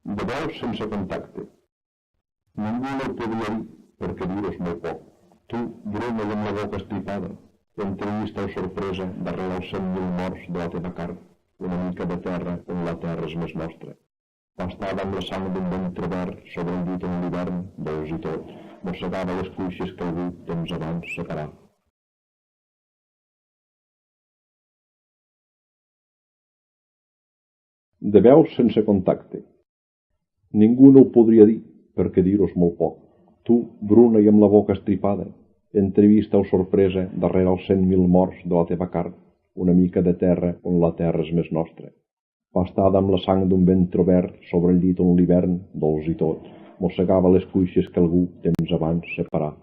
De veus sense contacte. Ningú no ho podria dir, perquè dir-ho és molt poc. Tu, Bruno, amb la boca estripada, entrevista o sorpresa darrere els 100.000 morts de la teva carn, una mica de terra on la terra és més nostra. Pastada amb la sang d'un ventre verd sobre el llit en l'hivern, dolç i tot, mossegava les cuixes que algú temps abans secarà. De veus sense contacte. Ningú no ho podria dir, perquè dir-ho és molt poc. Tu, bruna i amb la boca estripada, entrevista o sorpresa darrere els 100.000 morts de la teva carn, una mica de terra on la terra és més nostra. Pastada amb la sang d'un ventre verd sobre el llit on l'hivern, dolç i tot, mossegava les cuixes que algú temps abans separà.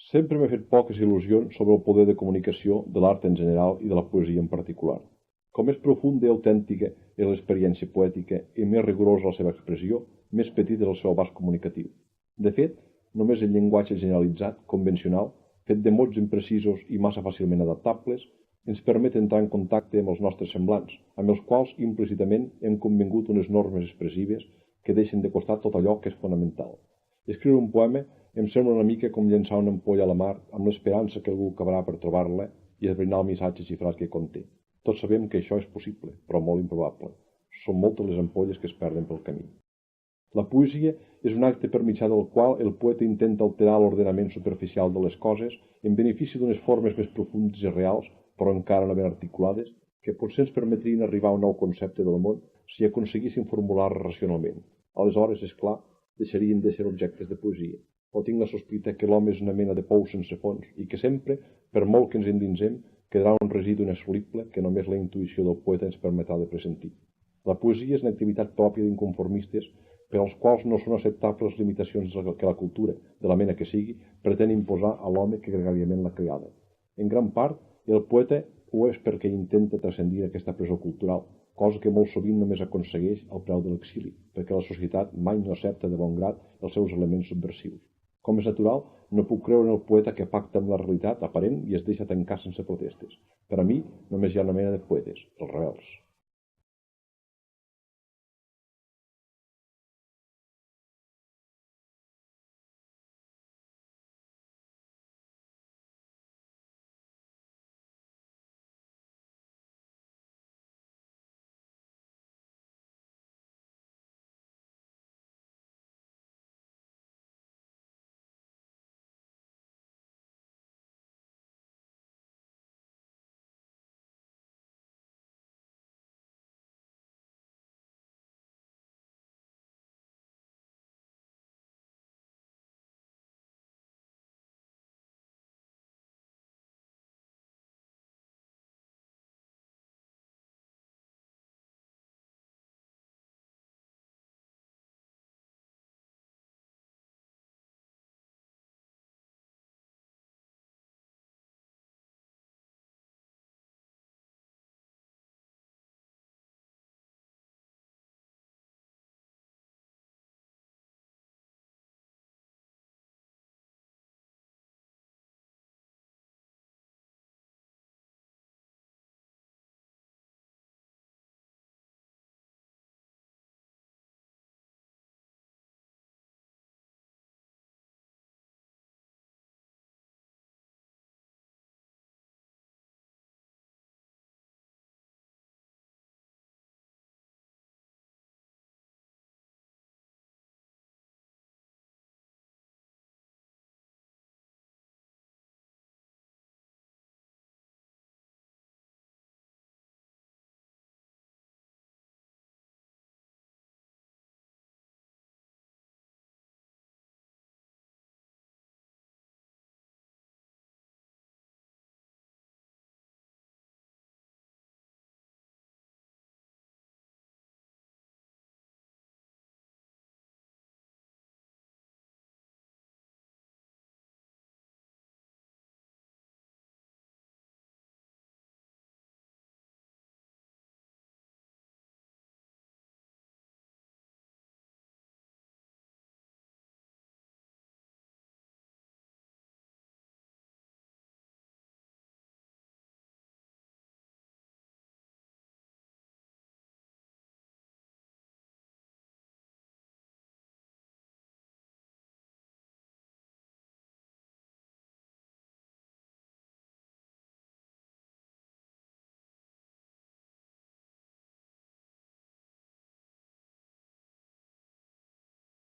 Sempre m'he fet poques il·lusions sobre el poder de comunicació de l'art en general i de la poesia en particular. Com més profunda i autèntica és l'experiència poètica i més rigorosa la seva expressió, més petit és el seu abast comunicatiu. De fet, només el llenguatge generalitzat, convencional, fet de mots imprecisos i massa fàcilment adaptables, ens permet entrar en contacte amb els nostres semblants, amb els quals implícitament hem convingut unes normes expressives que deixen de costat tot allò que és fonamental. Escriure un poema em sembla una mica com llençar una ampolla a la mar amb l'esperança que algú acabarà per trobar-la i esbrinar el missatge xifrat que conté. Tots sabem que això és possible, però molt improbable. Són moltes les ampolles que es perden pel camí. La poesia és un acte per mitjà del qual el poeta intenta alterar l'ordenament superficial de les coses en benefici d'unes formes més profundes i reals, però encara no ben articulades, que potser ens permetrien arribar a un nou concepte del món si aconseguissin formular-les racionalment. Aleshores, és clar, deixarien de ser objectes de poesia. O tinc la sospita que l'home és una mena de pou sense fons i que sempre, per molt que ens endinsem, quedarà un residu inassolible que només la intuïció del poeta ens permetrà de pressentir. La poesia és una activitat pròpia d'inconformistes per als quals no són acceptables les limitacions que la cultura, de la mena que sigui, pretén imposar a l'home que gregàriament l'ha creada. En gran part, el poeta ho és perquè intenta transcendir aquesta presó cultural, cosa que molt sovint només aconsegueix al preu de l'exili, perquè la societat mai no accepta de bon grat els seus elements subversius. Com és natural, no puc creure en el poeta que pacta amb la realitat aparent i es deixa tancar sense protestes. Per a mi, només hi ha una mena de poetes, els rebels.